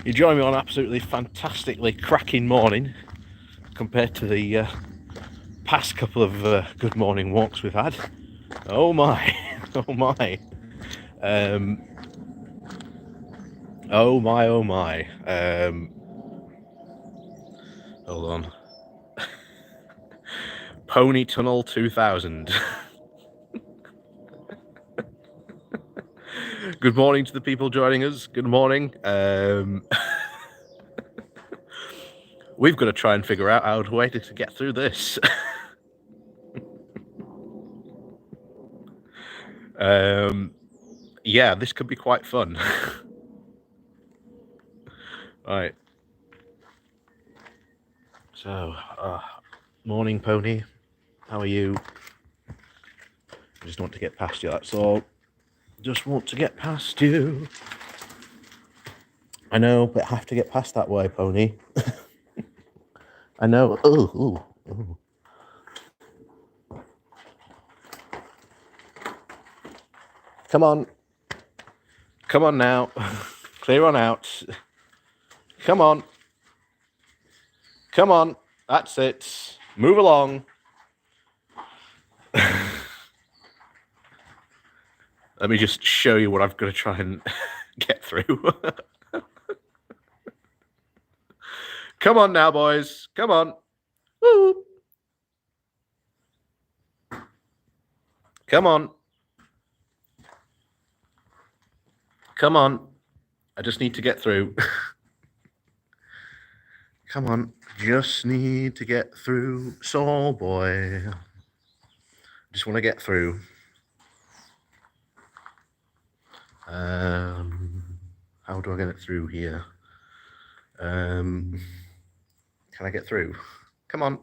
You join me on an absolutely fantastically cracking morning compared to the past couple of good morning walks we've had. Oh my, oh my, um, oh my, oh my. Hold on. Pony Tunnel 2000. Good morning to the people joining us. Good morning. We've got to try and figure out how to get through this. Yeah, this could be quite fun. Right. So, morning, Pony. How are you? I just want to get past you, that's all. Just want to get past you. I know, but I have to get past that way, Pony. I know. Oh. Come on. Come on now. Clear on out. Come on. Come on. That's it. Move along. Let me just show you what I've got to try and get through. Come on now, boys. Come on. Woo. Come on. Come on. I just need to get through. Come on. Just need to get through. Soul boy. Just want to get through. How do I get it through here? Can I get through? Come on.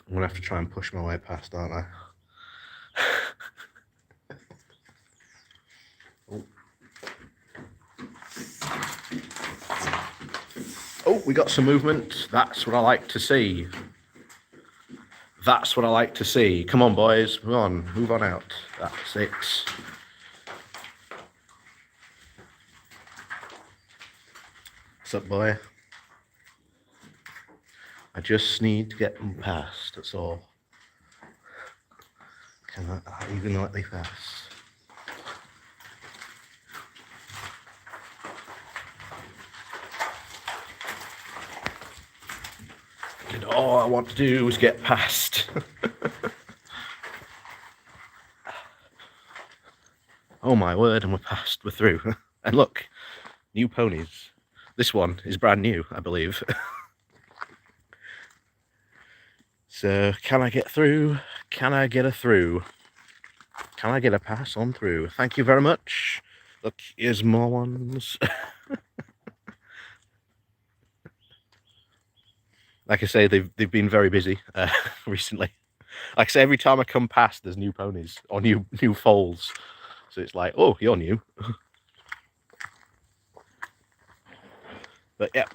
I'm gonna have to try and push my way past, aren't I? Oh, we got some movement. That's what I like to see. That's what I like to see. Come on, boys. Move on out. That's it. What's up, boy? I just need to get them past, that's all. Can I even let me pass? And all I want to do is get past. Oh my word, and we're past, we're through. And look, new ponies. This one is brand new, I believe. So, can I get through? Can I get a through? Can I get a pass on through? Thank you very much. Look, here's more ones. Like I say, they've been very busy recently. Like I say, every time I come past, there's new ponies or new foals. So it's like, oh, you're new. But yeah.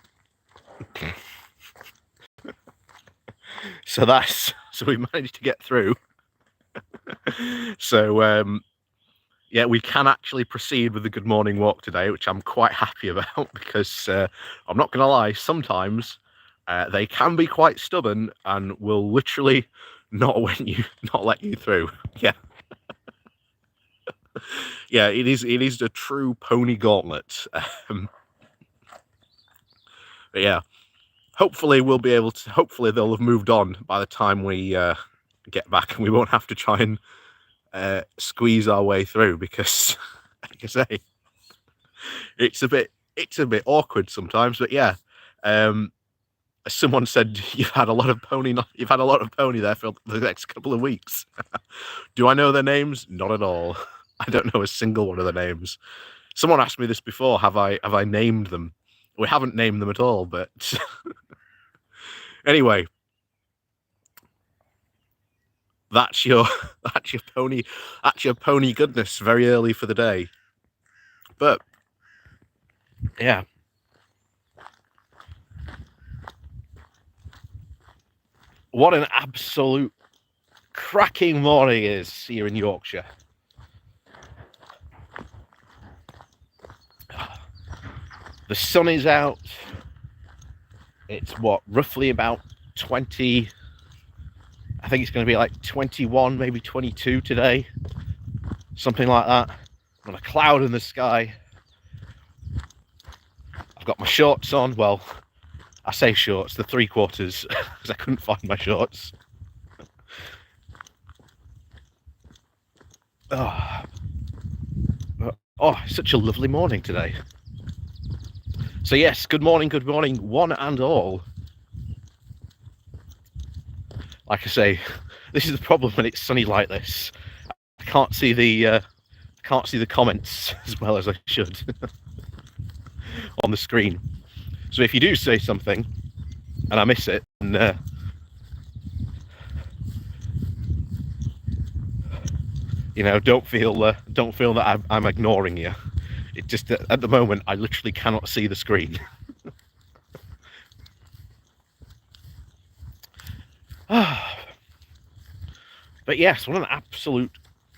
So we managed to get through. So yeah, we can actually proceed with the good morning walk today, which I'm quite happy about because I'm not gonna lie, sometimes they can be quite stubborn and will literally not let you through. Yeah. Yeah, it is a true pony gauntlet. But yeah, hopefully they'll have moved on by the time we get back, and we won't have to try and squeeze our way through because, like I say, it's a bit awkward sometimes. But yeah, as someone said, you've had a lot of pony there for the next couple of weeks. Do I know their names? Not at all. I don't know a single one of their names. Someone asked me this before. Have I named them? We haven't named them at all, but anyway, that's your pony goodness very early for the day. But yeah. What an absolute cracking morning is here in Yorkshire. The sun is out. It's roughly about 20, I think it's going to be like 21, maybe 22 today, something like that. Got a cloud in the sky. I've got my shorts on. Well, I say shorts, the 3/4, because I couldn't find my shorts. Such a lovely morning today. So yes, good morning, one and all. Like I say, this is the problem when it's sunny like this. I can't see the comments as well as I should on the screen. So if you do say something and I miss it, and don't feel that I'm ignoring you. It just at the moment I literally cannot see the screen. But yes, what an absolute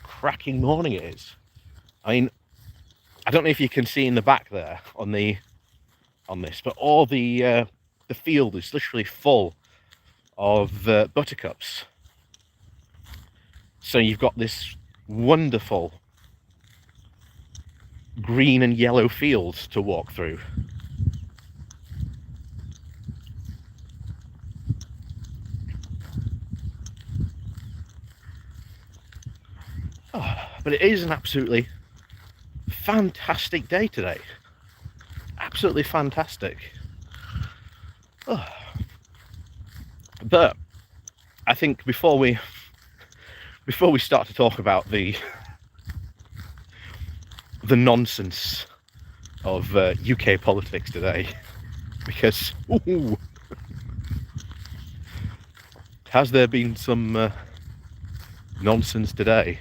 cracking morning it is. I mean, I don't know if you can see in the back there on this, but all the field is literally full of buttercups. So you've got this wonderful green and yellow fields to walk through. But it is an absolutely fantastic day today. Absolutely fantastic. But I think before we start to talk about the nonsense of UK politics today, because has there been some nonsense today?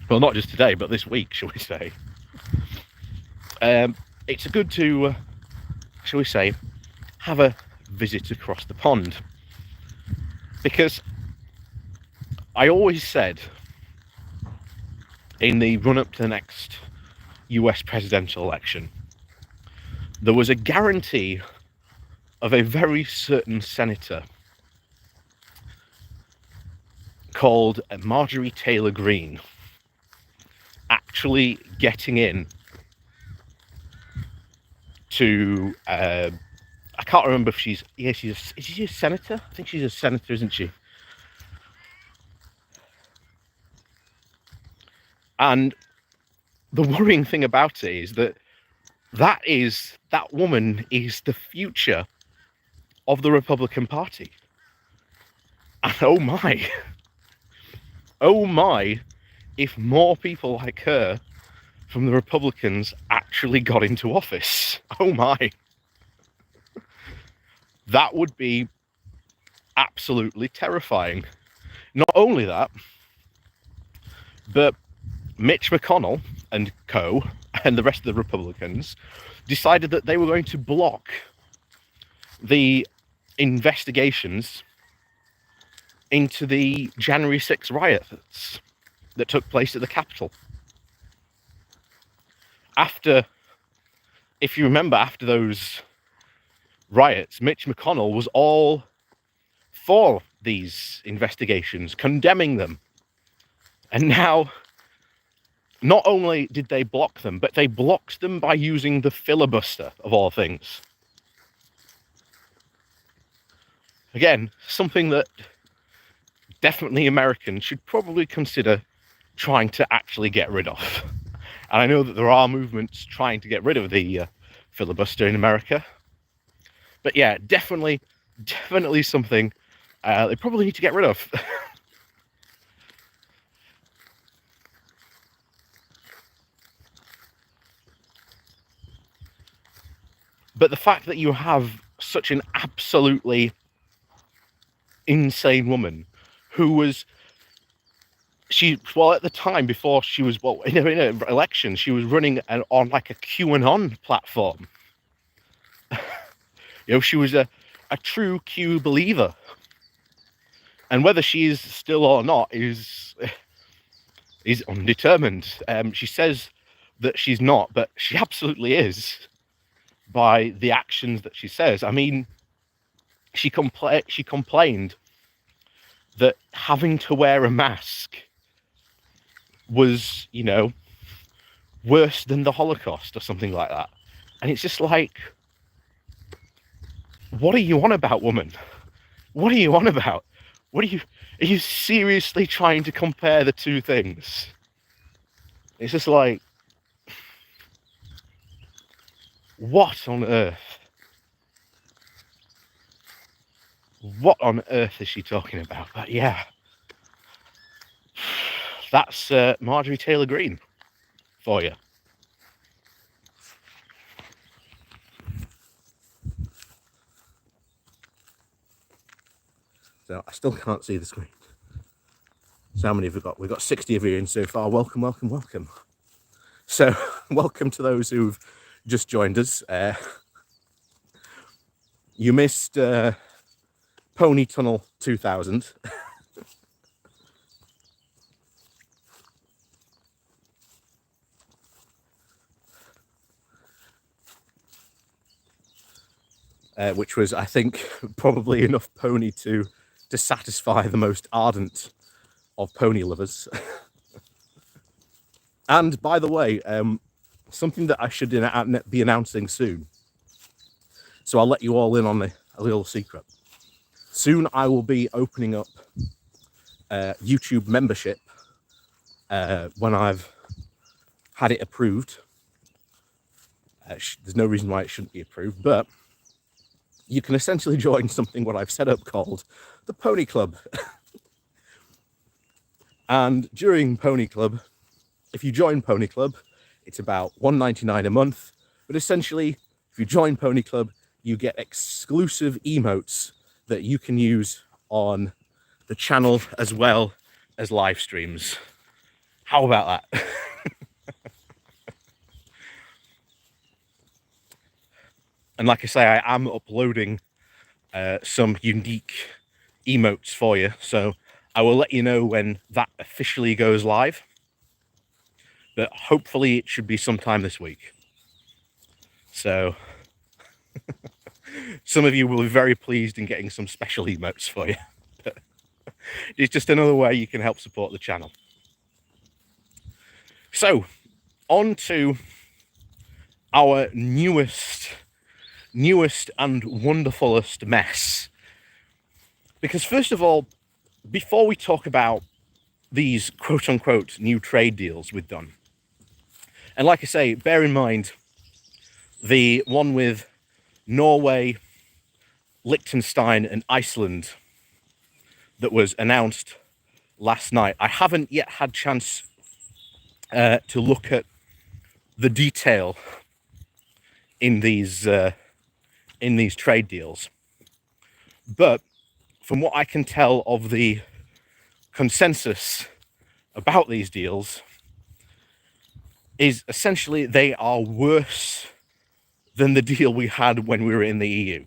Well, not just today, but this week, shall we say. It's good to, shall we say, have a visit across the pond. Because I always said in the run-up to the next US presidential election, there was a guarantee of a very certain senator called Marjorie Taylor Greene actually getting in to I can't remember if is she a senator? I think she's a senator, isn't she? And the worrying thing about it is that woman is the future of the Republican Party. And oh my, if more people like her from the Republicans actually got into office. Oh my. That would be absolutely terrifying. Not only that, but Mitch McConnell and co. and the rest of the Republicans decided that they were going to block the investigations into the January 6th riots that took place at the Capitol. If you remember, after those riots, Mitch McConnell was all for these investigations, condemning them. And now, not only did they block them, but they blocked them by using the filibuster, of all things. Again, something that definitely Americans should probably consider trying to actually get rid of. And I know that there are movements trying to get rid of the filibuster in America. But yeah, definitely something they probably need to get rid of. But the fact that you have such an absolutely insane woman who was, at the time before she was, in an election, she was running on like a QAnon platform. She was a true Q believer. And whether she is still or not is undetermined. She says that she's not, but she absolutely is. by the actions that she says. I mean, she complained that having to wear a mask was, you know, worse than the Holocaust or something like that. And it's just like, what are you on about, woman? What are you on about? Are you seriously trying to compare the two things? It's just like, what on earth? What on earth is she talking about? But yeah, that's Marjorie Taylor Greene for you. So I still can't see the screen. So how many have we got? We've got 60 of you in so far. Welcome, welcome, welcome. So welcome to those who've just joined us. You missed Pony Tunnel 2000. Which was, I think, probably enough pony to satisfy the most ardent of pony lovers. And by the way, something that I should be announcing soon. So I'll let you all in on a little secret. Soon I will be opening up YouTube membership when I've had it approved. There's no reason why it shouldn't be approved, but you can essentially join something what I've set up called the Pony Club. And during Pony Club, if you join Pony Club, it's about $1.99 a month. But essentially, if you join Pony Club, you get exclusive emotes that you can use on the channel as well as live streams. How about that? And like I say, I am uploading some unique emotes for you. So I will let you know when that officially goes live. But hopefully it should be sometime this week. So some of you will be very pleased in getting some special emotes for you. It's just another way you can help support the channel. So on to our newest and wonderfulest mess. Because first of all, before we talk about these quote-unquote new trade deals we've done, and like I say, bear in mind, the one with Norway, Liechtenstein and Iceland that was announced last night, I haven't yet had chance to look at the detail in these trade deals. But from what I can tell of the consensus about these deals is essentially they are worse than the deal we had when we were in the EU.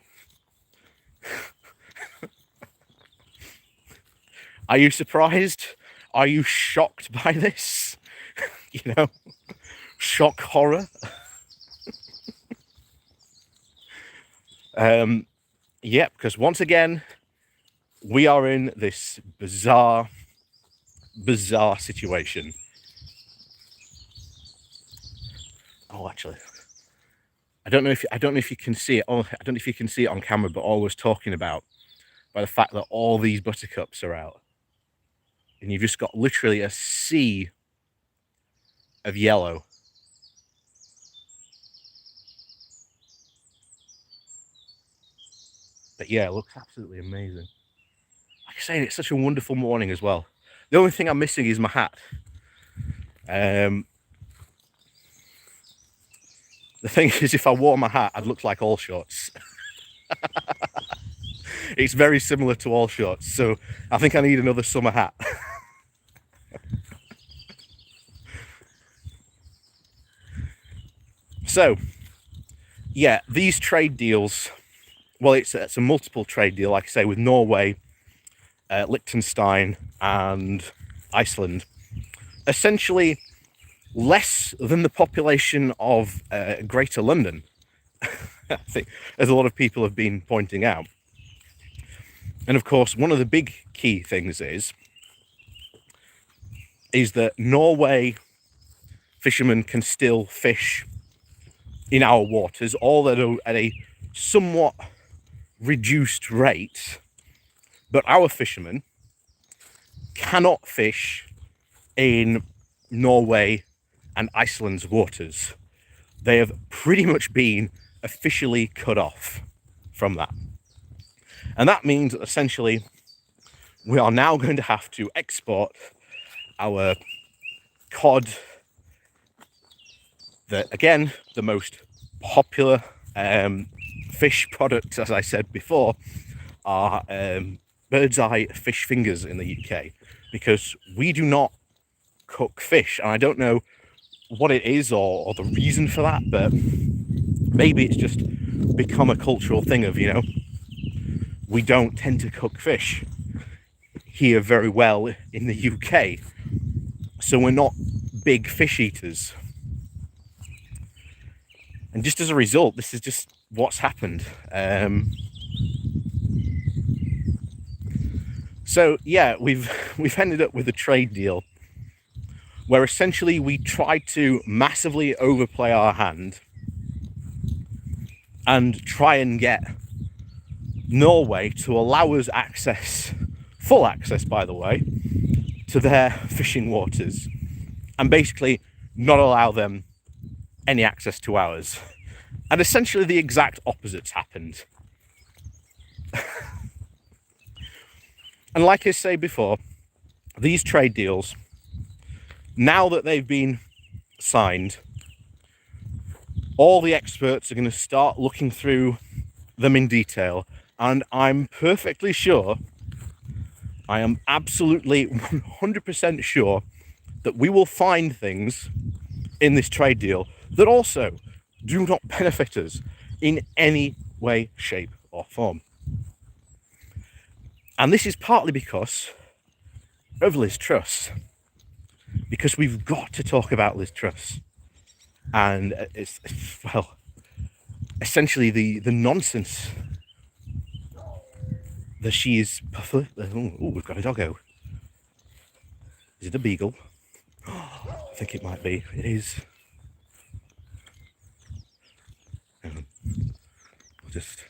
Are you surprised? Are you shocked by this? You know, shock horror. Yeah, because once again, we are in this bizarre situation. Oh, actually, I don't know if you can see it. Oh, I don't know if you can see it on camera, but all I was talking about by the fact that all these buttercups are out, and you've just got literally a sea of yellow. But yeah, it looks absolutely amazing. Like I say, it's such a wonderful morning as well. The only thing I'm missing is my hat. The thing is, if I wore my hat, I'd look like All Shorts. It's very similar to All Shorts, so I think I need another summer hat. So, yeah, these trade deals, well, it's a multiple trade deal, like I say, with Norway, Liechtenstein and Iceland. Essentially, less than the population of Greater London. I think, as a lot of people have been pointing out. And of course, one of the big key things is that Norway fishermen can still fish in our waters, although at a somewhat reduced rate, but our fishermen cannot fish in Norway and Iceland's waters. They have pretty much been officially cut off from that. And that means that essentially we are now going to have to export our cod, again, the most popular fish products, as I said before, are bird's eye fish fingers in the UK, because we do not cook fish. And I don't know what it is or the reason for that, but maybe it's just become a cultural thing of, you know, we don't tend to cook fish here very well in the UK, so we're not big fish eaters. And just as a result, this is just what's happened. So yeah, we've ended up with a trade deal where essentially we tried to massively overplay our hand and try and get Norway to allow us access, full access by the way, to their fishing waters, and basically not allow them any access to ours. And essentially the exact opposite's happened. And like I say before, these trade deals, now that they've been signed, all the experts are going to start looking through them in detail, and I'm perfectly sure, I am absolutely 100% sure that we will find things in this trade deal that also do not benefit us in any way, shape or form. And this is partly because of Liz Truss, because we've got to talk about Liz Truss. And it's well, essentially the nonsense that she is. Oh, we've got a doggo. Is it a beagle? I think it might be. It is. I'll just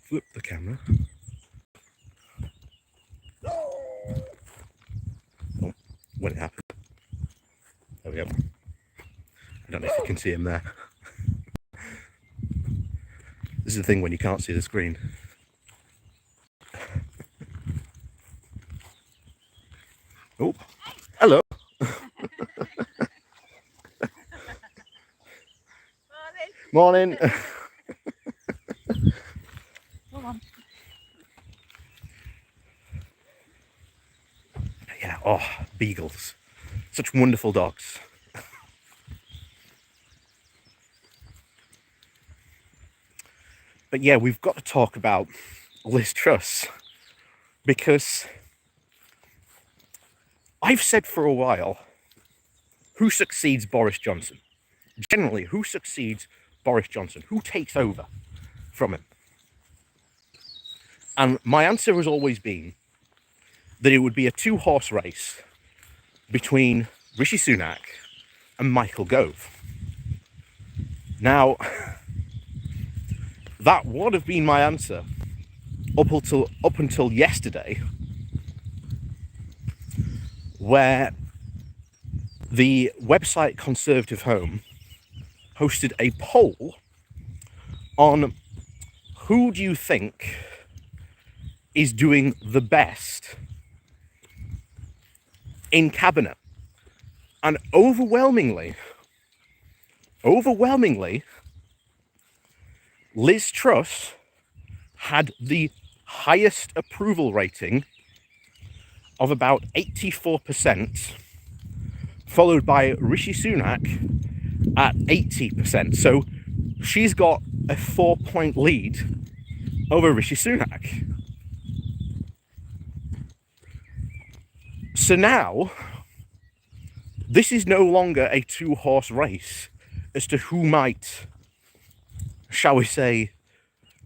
flip the camera. Oh, when it happened. There we go. I don't know if you can see him there. This is the thing when you can't see the screen. Oh, hello. Morning. Morning. Hold on. Yeah, oh, beagles. Such wonderful dogs. But yeah, we've got to talk about Liz Truss, because I've said for a while, who succeeds Boris Johnson? Generally, who succeeds Boris Johnson? Who takes over from him? And my answer has always been that it would be a two-horse race between Rishi Sunak and Michael Gove. Now, that would have been my answer up until yesterday, where the website Conservative Home hosted a poll on who do you think is doing the best in cabinet. And overwhelmingly, Liz Truss had the highest approval rating of about 84%, followed by Rishi Sunak at 80%. So she's got a 4-point lead over Rishi Sunak. So now, this is no longer a two-horse race as to who might shall we say,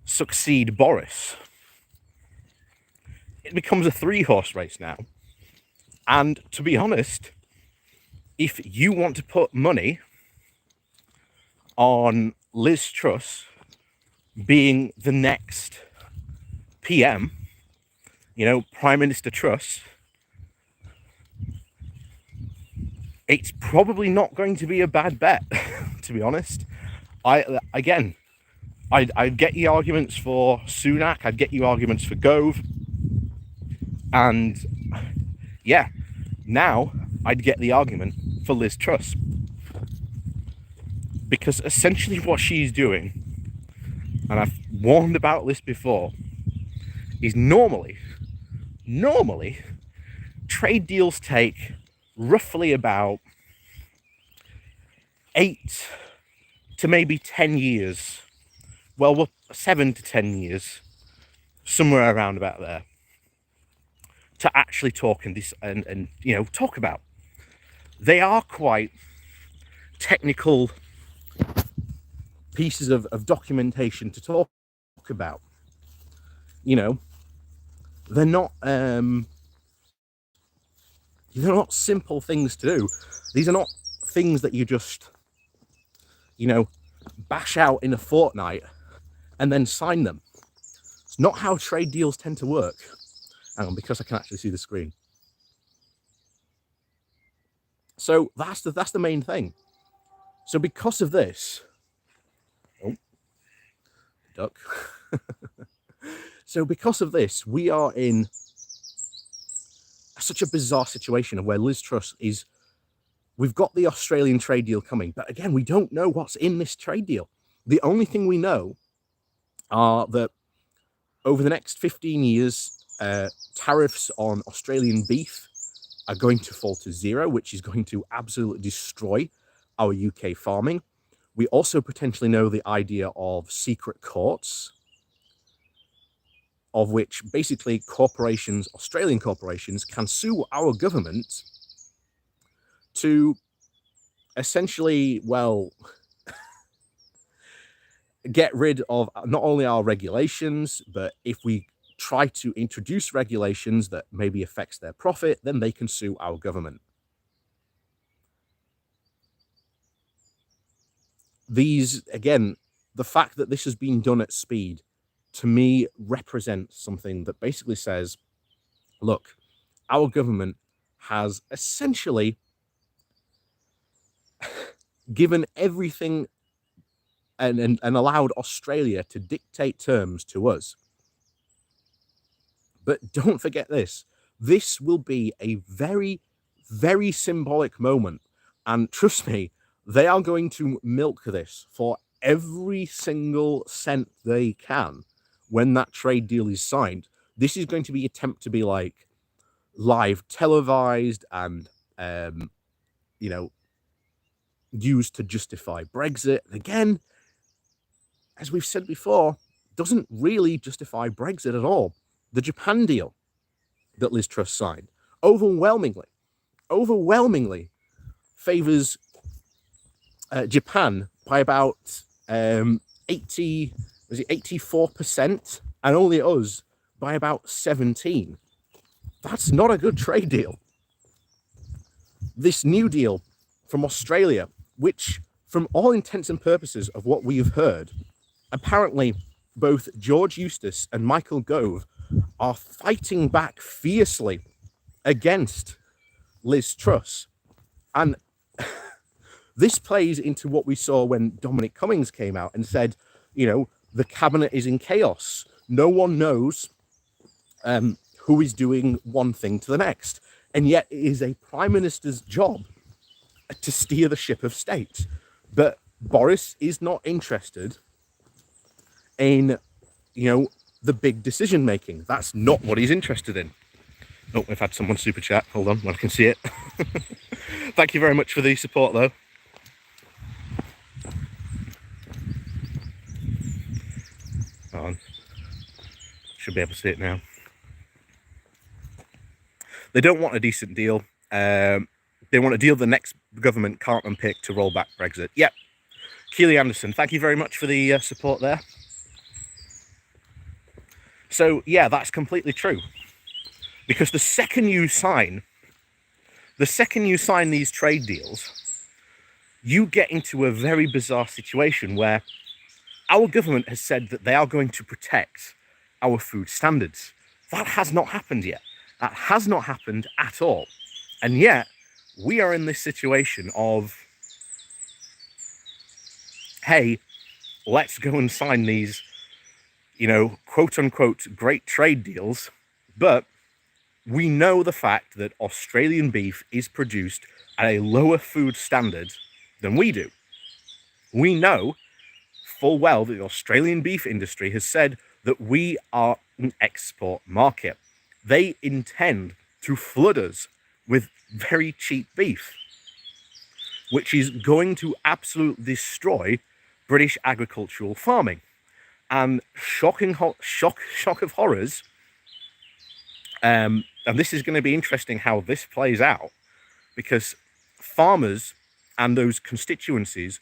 succeed Boris, it becomes a 3-horse race now. And to be honest, if you want to put money on Liz Truss being the next PM, Prime Minister Truss, it's probably not going to be a bad bet, to be honest. I'd get you arguments for Sunak, I'd get you arguments for Gove, and yeah, now I'd get the argument for Liz Truss. Because essentially what she's doing, and I've warned about this before, is normally trade deals take roughly about 8 to maybe 10 years. Well, 7 to 10 years, somewhere around about there, to actually talk and talk about. They are quite technical pieces of documentation to talk about. They're not simple things to do. These are not things that you just bash out in a fortnight and then sign them. It's not how trade deals tend to work. Hang on, because I can actually see the screen. So that's the main thing. So because of this, duck. So because of this, we are in such a bizarre situation of where Liz Truss is. We've got the Australian trade deal coming, but again, we don't know what's in this trade deal. The only thing we know are that over the next 15 years, tariffs on Australian beef are going to fall to 0, which is going to absolutely destroy our UK farming. We also potentially know the idea of secret courts, of which basically corporations, Australian corporations, can sue our government to essentially, get rid of not only our regulations, but if we try to introduce regulations that maybe affects their profit, then they can sue our government. Again, the fact that this has been done at speed, to me, represents something that basically says, look, our government has essentially given everything and allowed Australia to dictate terms to us. But don't forget this. This will be a very, very symbolic moment. And trust me, they are going to milk this for every single cent they can when that trade deal is signed. This is going to be attempt to be like live televised and, used to justify Brexit. And again, as we've said before, doesn't really justify Brexit at all. The Japan deal that Liz Truss signed overwhelmingly favors Japan by about 84%, and only us by about 17%. That's not a good trade deal. This new deal from Australia, which from all intents and purposes of what we have heard, apparently both George Eustace and Michael Gove are fighting back fiercely against Liz Truss. And this plays into what we saw when Dominic Cummings came out and said, the cabinet is in chaos. No one knows who is doing one thing to the next. And yet it is a prime minister's job to steer the ship of state. But Boris is not interested in, the big decision making. That's not what he's interested in. Oh, we've had someone super chat. Hold on, I can see it. Thank you very much for the support, though. Hold on. Should be able to see it now. They don't want a decent deal. They want a deal the next government can't unpick to roll back Brexit. Yep. Keely Anderson, thank you very much for the support there. So yeah, that's completely true. Because the second you sign these trade deals, you get into a very bizarre situation where our government has said that they are going to protect our food standards. That has not happened yet. That has not happened at all. And yet, we are in this situation of, hey, let's go and sign these, quote unquote, great trade deals. But we know the fact that Australian beef is produced at a lower food standard than we do. We know full well that the Australian beef industry has said that we are an export market. They intend to flood us with very cheap beef, which is going to absolutely destroy British agricultural farming. And shock of horrors, and this is going to be interesting how this plays out, because farmers and those constituencies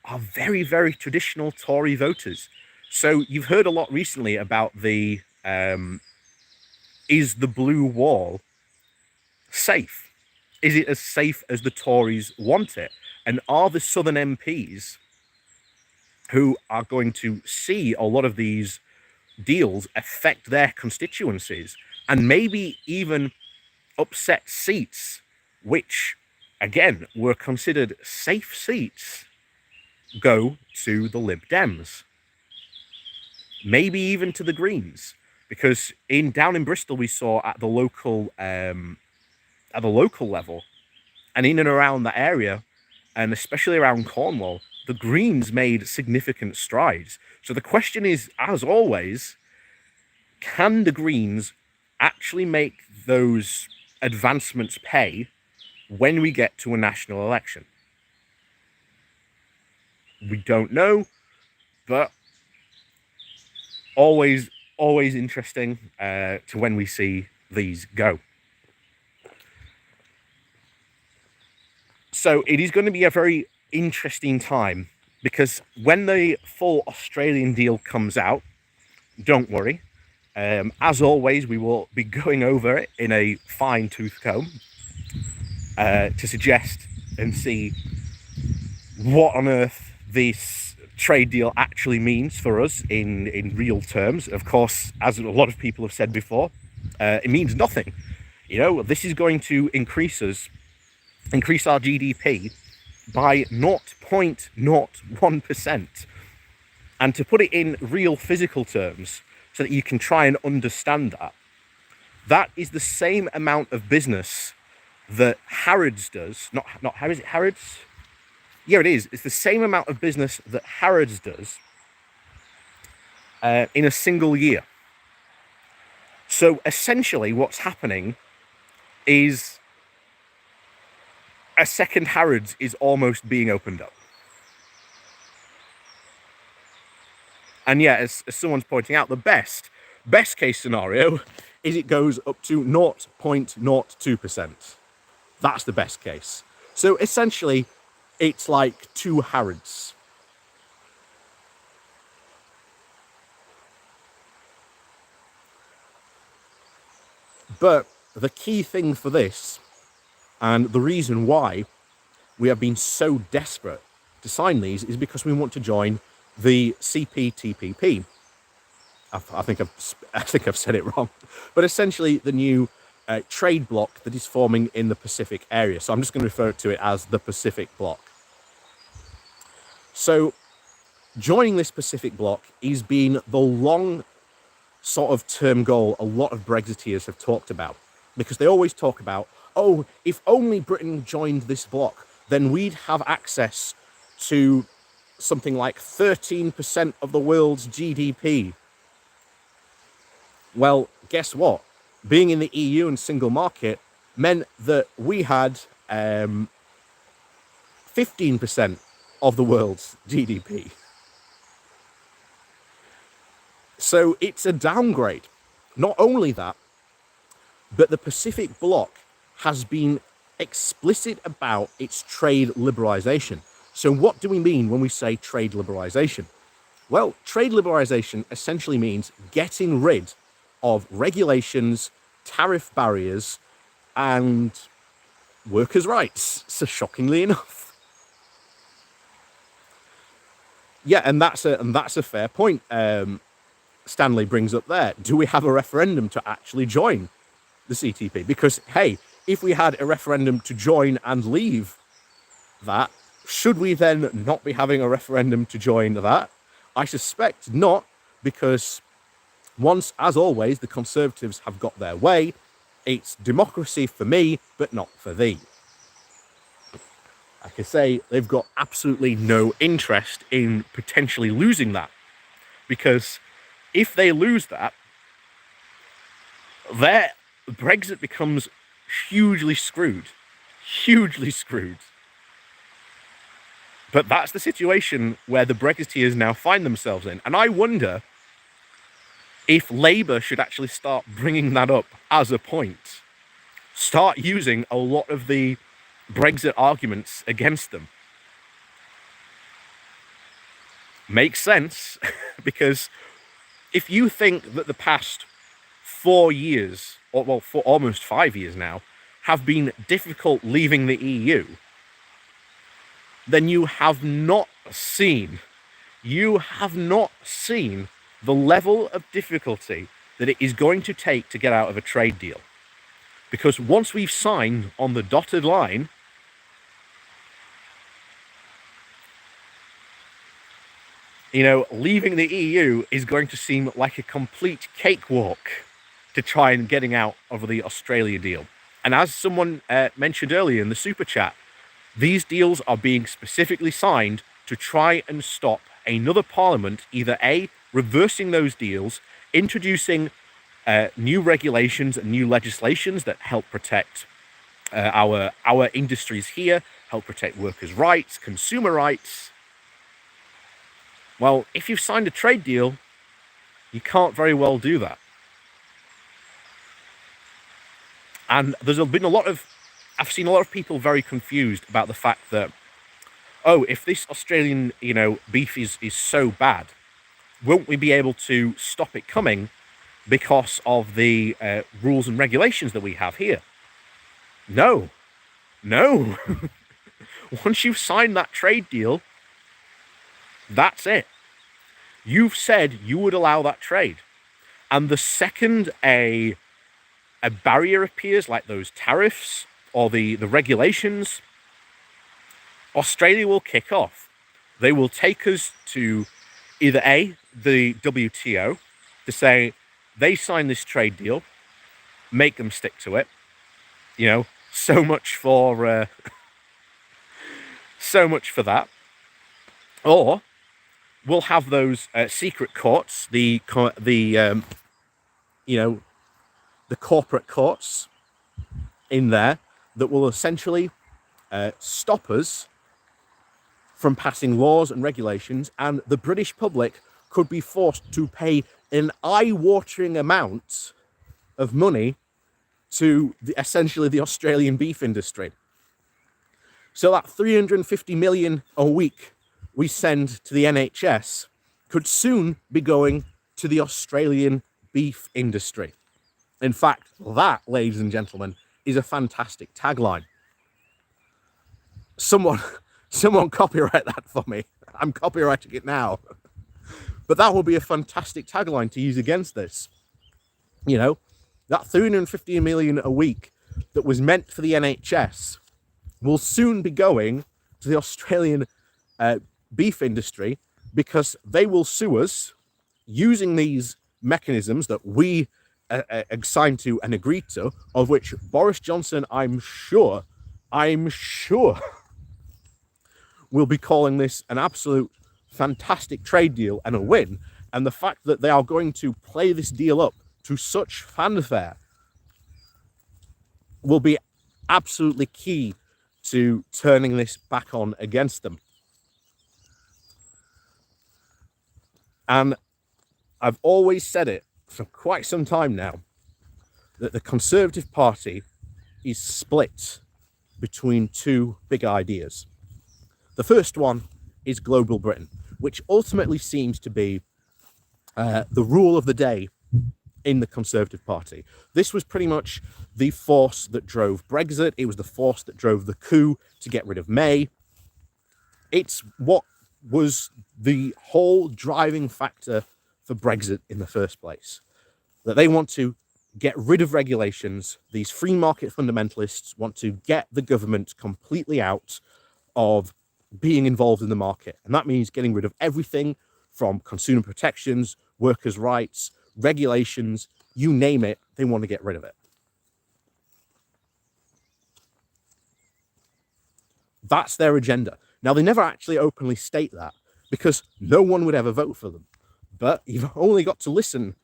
are very, very traditional Tory voters. So you've heard a lot recently about the is the blue wall safe? Is it as safe as the Tories want it? And are the Southern MPs who are going to see a lot of these deals affect their constituencies and maybe even upset seats, which, again, were considered safe seats, go to the Lib Dems? Maybe even to the Greens, because down in Bristol we saw at the local level, and in and around that area, and especially around Cornwall, the Greens made significant strides. So the question is, as always, can the Greens actually make those advancements pay when we get to a national election? We don't know, but always interesting to when we see these go. So it is going to be a very interesting time, because when the full Australian deal comes out, don't worry. As always, we will be going over it in a fine-tooth comb to suggest and see what on earth this trade deal actually means for us in real terms. Of course, as a lot of people have said before, it means nothing. This is going to increase our GDP by 0.01%. And to put it in real physical terms, so that you can try and understand that is the same amount of business that Harrods does. Not how is it Harrods? Yeah, it is. It's the same amount of business that Harrods does in a single year. So essentially what's happening is a second Harrods is almost being opened up. And yeah, as someone's pointing out, the best case scenario is it goes up to 0.02%. That's the best case. So essentially, it's like 2 Harrods. But the key thing for this, and the reason why we have been so desperate to sign these, is because we want to join the CPTPP. I think I've said it wrong, but essentially the new trade bloc that is forming in the Pacific area. So I'm just going to refer to it as the Pacific bloc. So joining this Pacific bloc is been the long sort of term goal a lot of Brexiteers have talked about, because they always talk about, oh, if only Britain joined this bloc, then we'd have access to something like 13% of the world's GDP. Well, guess what? Being in the EU and single market meant that we had 15% of the world's GDP. So it's a downgrade. Not only that, but the Pacific bloc has been explicit about its trade liberalisation. So what do we mean when we say trade liberalisation? Well, trade liberalisation essentially means getting rid of regulations, tariff barriers, and workers' rights. So shockingly enough. Yeah, and that's a fair point. Stanley brings up there. Do we have a referendum to actually join the CTP? Because, hey, if we had a referendum to join and leave that, should we then not be having a referendum to join that? I suspect not, because once, as always, the Conservatives have got their way, it's democracy for me, but not for thee. Like I say, they've got absolutely no interest in potentially losing that, because if they lose that, their Brexit becomes hugely screwed. Hugely screwed. But that's the situation where the Brexiteers now find themselves in. And I wonder if Labour should actually start bringing that up as a point. Start using a lot of the Brexit arguments against them. Makes sense, because if you think that the past 4 years, or well, for almost 5 years now, have been difficult leaving the EU, then you have not seen the level of difficulty that it is going to take to get out of a trade deal. Because once we've signed on the dotted line, leaving the EU is going to seem like a complete cakewalk to try and getting out of the Australia deal. And as someone mentioned earlier in the super chat, these deals are being specifically signed to try and stop another parliament either A, reversing those deals, introducing new regulations and new legislations that help protect our industries here, help protect workers' rights, consumer rights. Well, if you've signed a trade deal, you can't very well do that. And there's been I've seen a lot of people very confused about the fact that, oh, if this Australian, beef is so bad, won't we be able to stop it coming because of the rules and regulations that we have here? No. Once you've signed that trade deal, that's it. You've said you would allow that trade. And the second a barrier appears, like those tariffs or the regulations, Australia will kick off. They will take us to either A, the WTO, to say they signed this trade deal, make them stick to it. So much for that. Or we'll have those secret courts, the corporate courts in there that will essentially stop us from passing laws and regulations, and the British public could be forced to pay an eye-watering amount of money to essentially the Australian beef industry. So that 350 million a week we send to the NHS could soon be going to the Australian beef industry. In fact, that, ladies and gentlemen, is a fantastic tagline. Someone copyright that for me. I'm copyrighting it now. But that would be a fantastic tagline to use against this. That 350 million a week that was meant for the NHS will soon be going to the Australian beef industry, because they will sue us using these mechanisms that we signed to and agreed to, of which Boris Johnson, I'm sure, will be calling this an absolute fantastic trade deal and a win. And the fact that they are going to play this deal up to such fanfare will be absolutely key to turning this back on against them. And I've always said it for quite some time now, that the Conservative Party is split between two big ideas. The first one is Global Britain, which ultimately seems to be the rule of the day in the Conservative Party. This was pretty much the force that drove Brexit. It was the force that drove the coup to get rid of May. It's what was the whole driving factor for Brexit in the first place. That they want to get rid of regulations. These free market fundamentalists want to get the government completely out of being involved in the market. And that means getting rid of everything from consumer protections, workers' rights, regulations, you name it, they want to get rid of it. That's their agenda. Now, they never actually openly state that because no one would ever vote for them. But you've only got to listen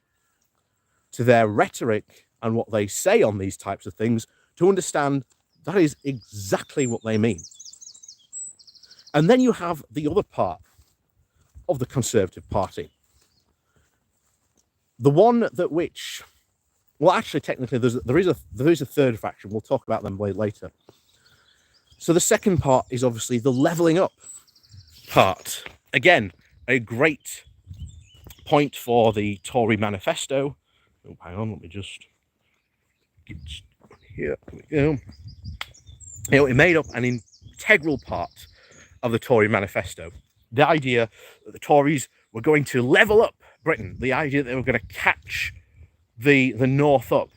to their rhetoric and what they say on these types of things to understand that is exactly what they mean. And then you have the other part of the Conservative Party. The one that which, well, actually, technically, there is a third faction. We'll talk about them later. So the second part is obviously the levelling up part. Again, a great point for the Tory manifesto. Oh, hang on, let me just get here. Here we go. You know, it made up an integral part of the Tory manifesto. The idea that the Tories were going to level up Britain, the idea that they were going to catch the North up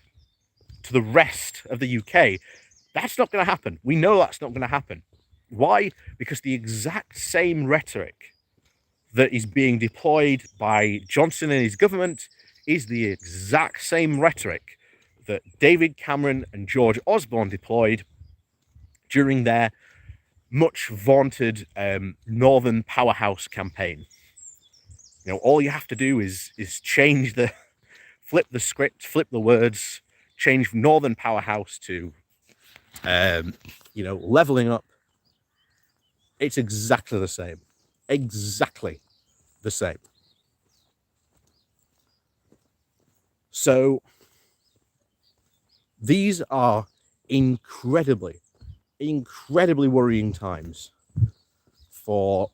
to the rest of the UK. That's not going to happen. We know that's not going to happen. Why? Because the exact same rhetoric that is being deployed by Johnson and his government is the exact same rhetoric that David Cameron and George Osborne deployed during their much vaunted Northern Powerhouse campaign. You know, all you have to do is change flip the script, flip the words, change Northern Powerhouse to, you know, leveling up. It's exactly the same. Exactly the same. So these are incredibly worrying times for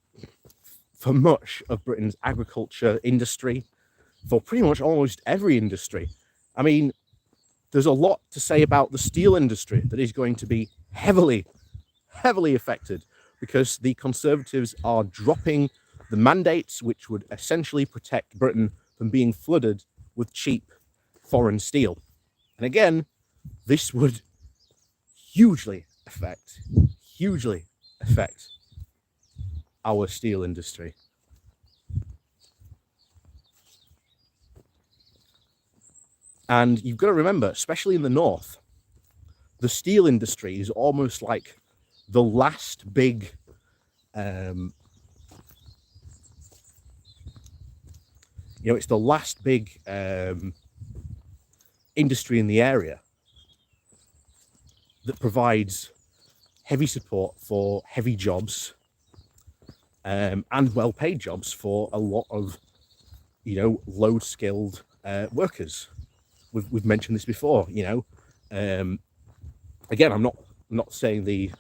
much of Britain's agriculture industry, for pretty much almost every industry. I mean, there's a lot to say about the steel industry that is going to be heavily affected because the Conservatives are dropping the mandates which would essentially protect Britain from being flooded with cheap foreign steel. And again, this would hugely affect our steel industry. And you've got to remember, especially in the north, the steel industry is almost like the last big it's the last big industry in the area that provides heavy support for heavy jobs and well-paid jobs for a lot of, you know, low-skilled workers. We've mentioned this before, you know. Again, I'm not saying the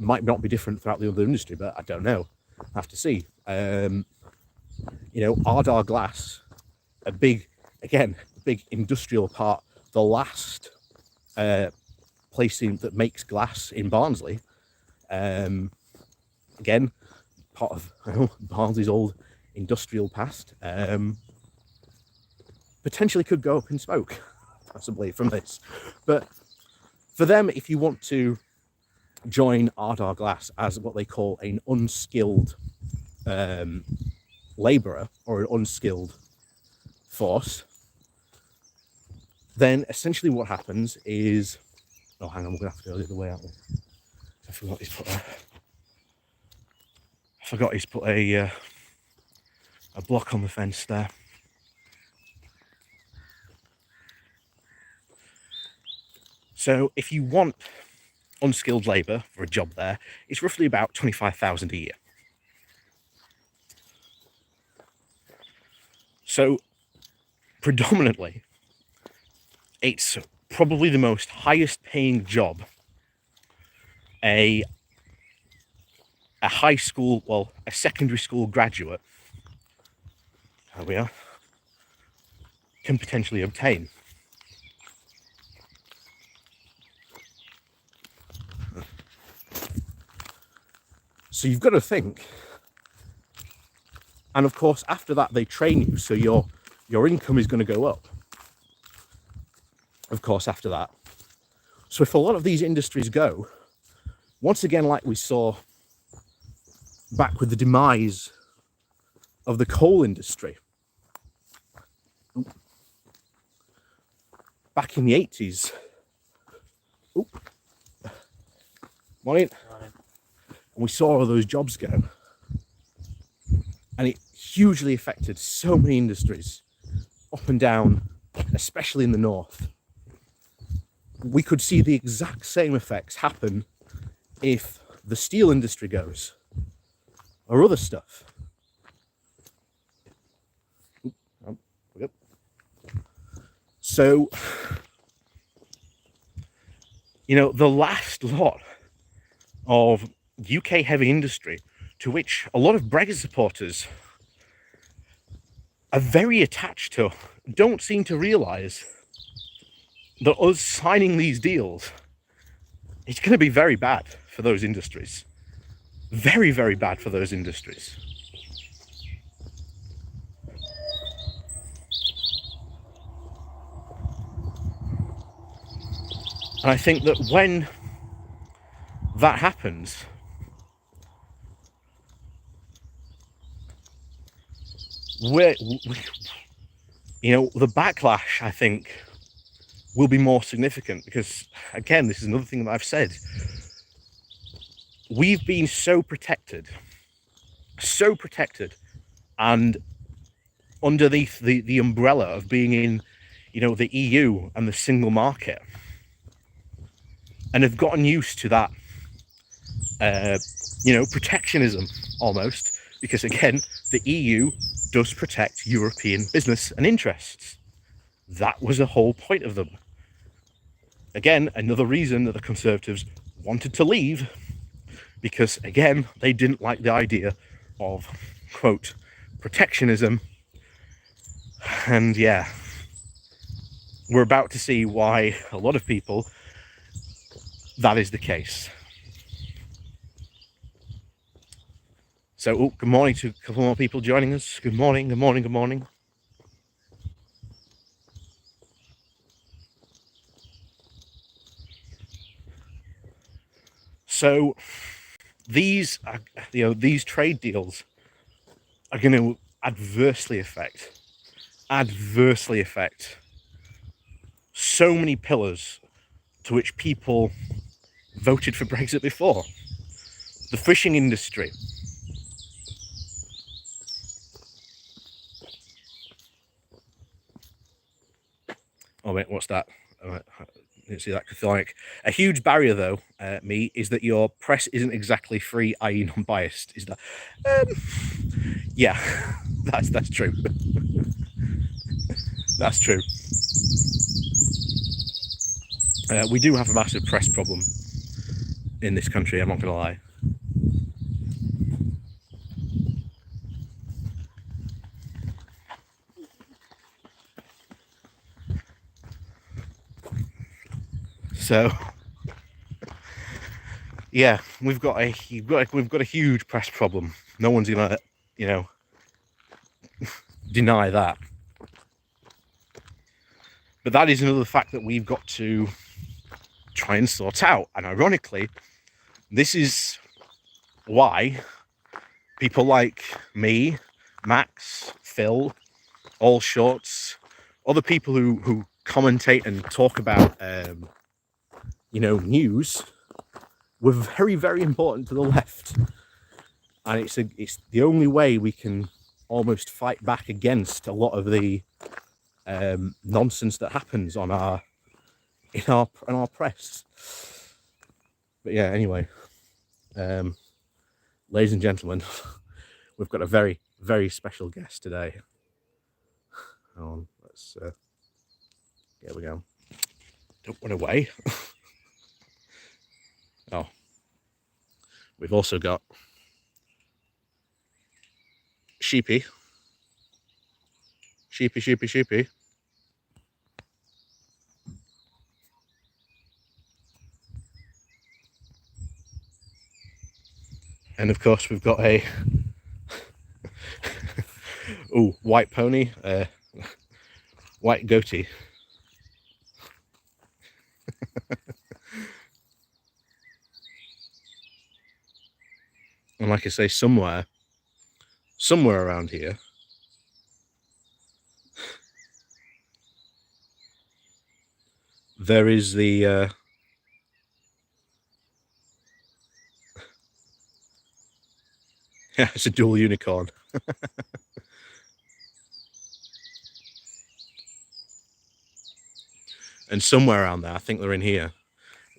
might not be different throughout the other industry, but I don't know. I have to see. You know, Ardagh Glass, a big industrial part, the last place that makes glass in Barnsley. Again, part of Barnsley's old industrial past. Potentially could go up in smoke, possibly, from this. But for them, if you want to join Ardagh Glass as what they call an unskilled labourer or an unskilled force, then essentially what happens is... Oh, hang on, we're going to have to go the other way, aren't we? I forgot he's put a block on the fence there. So if you want unskilled labour for a job there, it's roughly about 25,000 a year. So predominantly, it's probably the most highest paying job a a secondary school graduate, here we are, can potentially obtain. So you've got to think, and of course after that they train you, so your income is going to go up, of course, after that. So if a lot of these industries go, once again, like we saw back with the demise of the coal industry back in the 80s. Morning. And we saw all those jobs go, and it hugely affected so many industries up and down, especially in the north. We could see the exact same effects happen if the steel industry goes, or other stuff. So, you know, the last lot of UK heavy industry, to which a lot of Brexit supporters are very attached to, don't seem to realise that us signing these deals, it's going to be very bad for those industries. Very, very bad for those industries. And I think that when that happens, you know, the backlash, I think, will be more significant because, again, this is another thing that I've said. We've been so protected, and underneath the umbrella of being in, you know, the EU and the single market, and have gotten used to that, you know, protectionism almost, because again, the EU does protect European business and interests. That was the whole point of them. Again, another reason that the Conservatives wanted to leave, because again, they didn't like the idea of, quote, protectionism. And yeah, we're about to see why a lot of people, that is the case. So, good morning to a couple more people joining us. Good morning, good morning, good morning. So, these trade deals are going to adversely affect so many pillars to which people voted for Brexit before. The fishing industry. Oh wait, what's that? I didn't see that. Chthonic. A huge barrier, though, me, is that your press isn't exactly free, i.e., non-biased. Is that? Yeah, that's true. That's true. We do have a massive press problem in this country. I'm not going to lie. So, yeah, we've got a huge press problem. No one's gonna, you know, deny that. But that is another fact that we've got to try and sort out. And ironically, this is why people like me, Max, Phil, All Shorts, other people who commentate and talk about, you know, news, were very, very important to the left. And it's the only way we can almost fight back against a lot of the nonsense that happens on in our press. But yeah, anyway, ladies and gentlemen, we've got a very, very special guest today. Let's here we go. Don't run away. Oh, we've also got sheepy. Sheepy. And of course we've got a white pony, white goatee. And like I say, somewhere around here, there is the yeah, it's a dual unicorn. And somewhere around there, I think they're in here,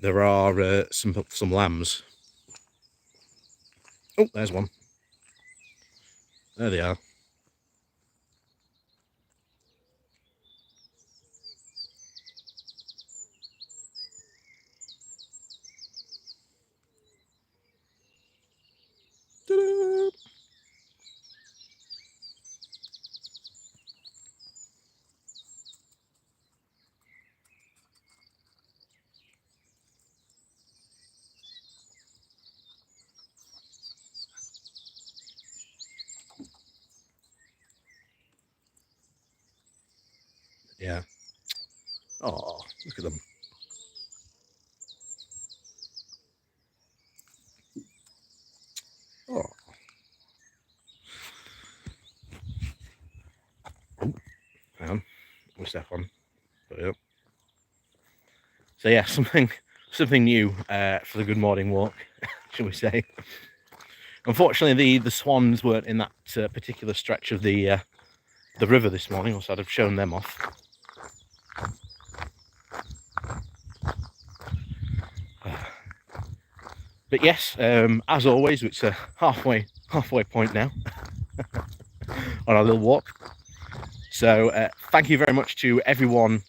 there are some lambs. Oh, there's one. There they are. Ta-da! Yeah. Oh, look at them. Oh. Hang on. We'll step on. Yep. So yeah, something new for the good morning walk, shall we say. Unfortunately, the swans weren't in that particular stretch of the river this morning, or so I'd have shown them off. But yes, as always, it's a halfway point now on our little walk. So thank you very much to everyone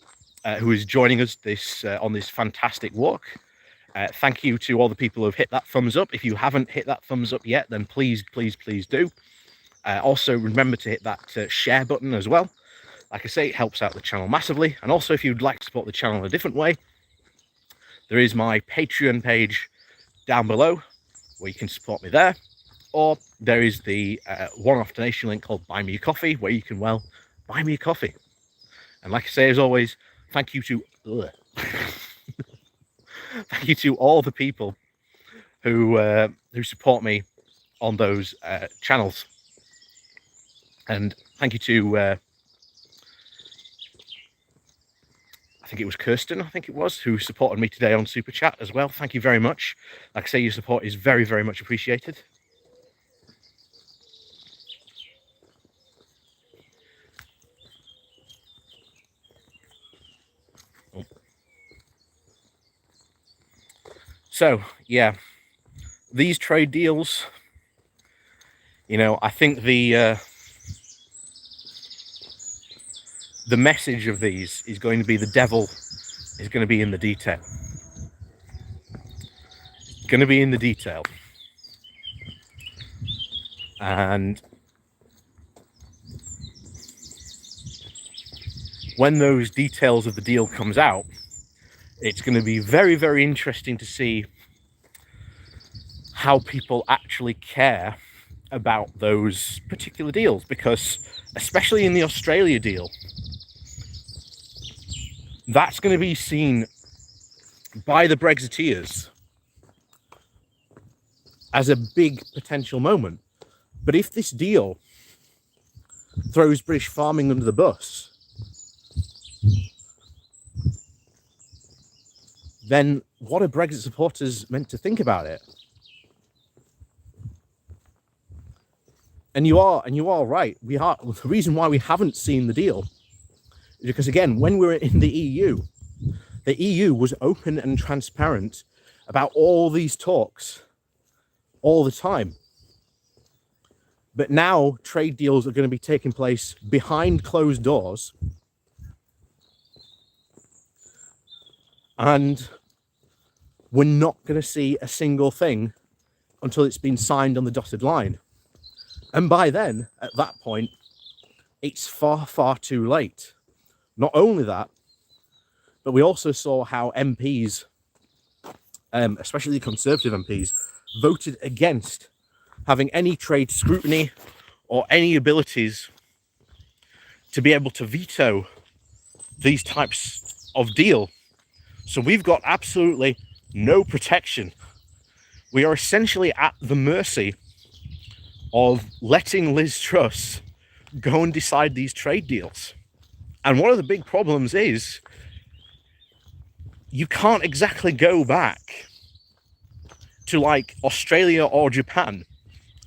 who is joining us on this fantastic walk. Thank you to all the people who have hit that thumbs up. If you haven't hit that thumbs up yet, then please do. Also remember to hit that share button as well. Like I say, it helps out the channel massively. And also, if you'd like to support the channel in a different way, there is my Patreon page down below where you can support me there. Or there is the one-off donation link called Buy Me a Coffee, where you can, well, buy me a coffee. And like I say, as always, thank you to thank you to all the people who support me on those channels. And thank you to I think it was Kirsten, who supported me today on Super Chat as well. Thank you very much. Like I say, your support is very, very much appreciated. So, yeah, these trade deals, you know, I think the message of these is going to be the devil is going to be in the detail. Going to be in the detail. And when those details of the deal comes out, it's going to be very, very interesting to see how people actually care about those particular deals, because especially in the Australia deal, that's going to be seen by the Brexiteers as a big potential moment. But if this deal throws British farming under the bus, then what are Brexit supporters meant to think about it? And you are right. The reason why we haven't seen the deal is because, again, when we were in the EU was open and transparent about all these talks all the time. But now trade deals are going to be taking place behind closed doors. And we're not going to see a single thing until it's been signed on the dotted line. And by then, at that point, it's far, far too late. Not only that, but we also saw how MPs, especially Conservative MPs, voted against having any trade scrutiny or any abilities to be able to veto these types of deal. So we've got absolutely no protection. We are essentially at the mercy of letting Liz Truss go and decide these trade deals. And one of the big problems is you can't exactly go back to like Australia or Japan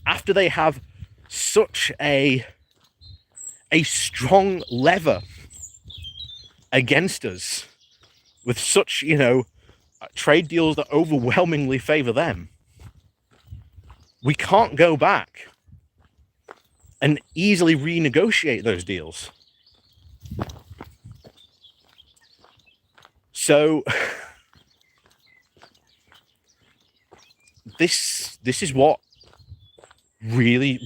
after they have such a strong lever against us with such, trade deals that overwhelmingly favor them. We can't go back and easily renegotiate those deals. So this is what really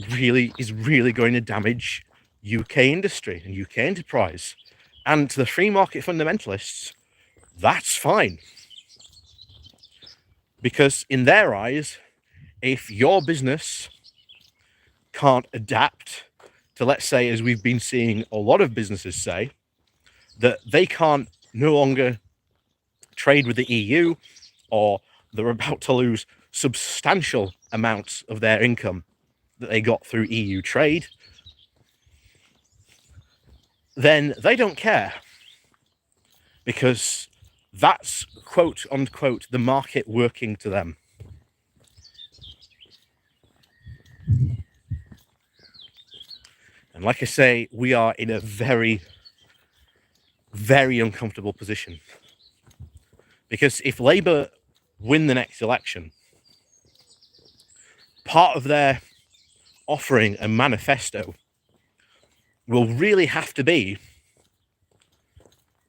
is going to damage UK industry and UK enterprise. And to the free market fundamentalists, that's fine. Because in their eyes, if your business can't adapt to, let's say, as we've been seeing a lot of businesses say, that they can't no longer trade with the EU, or they're about to lose substantial amounts of their income that they got through EU trade, then they don't care, because that's, quote unquote, the market working to them. And like I say, we are in a very, very uncomfortable position. Because if Labour win the next election, part of their offering and manifesto will really have to be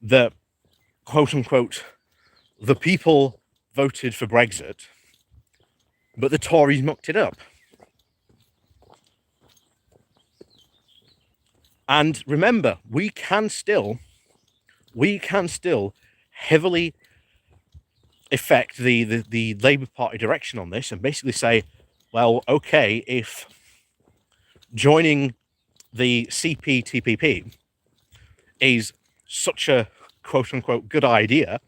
that, quote unquote, the people voted for Brexit, but the Tories mucked it up. And remember, we can still heavily affect the Labour Party direction on this, and basically say, well, okay, if joining the CPTPP is such a quote-unquote good idea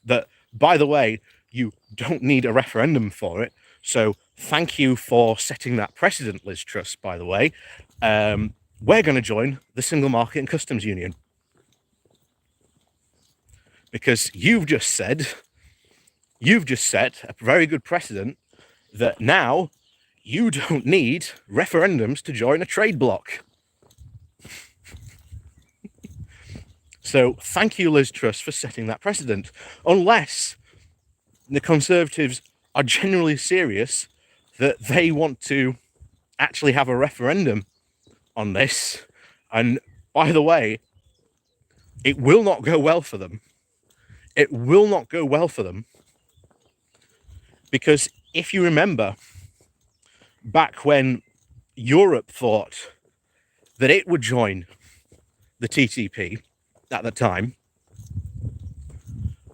that, by the way, you don't need a referendum for it, so thank you for setting that precedent, Liz Truss, by the way, we're going to join the Single Market and Customs Union. Because you've just set a very good precedent that now you don't need referendums to join a trade bloc. So thank you, Liz Truss, for setting that precedent. Unless the Conservatives are genuinely serious that they want to actually have a referendum on this. And by the way, it will not go well for them. It will not go well for them. Because if you remember, back when Europe thought that it would join the TTP at the time,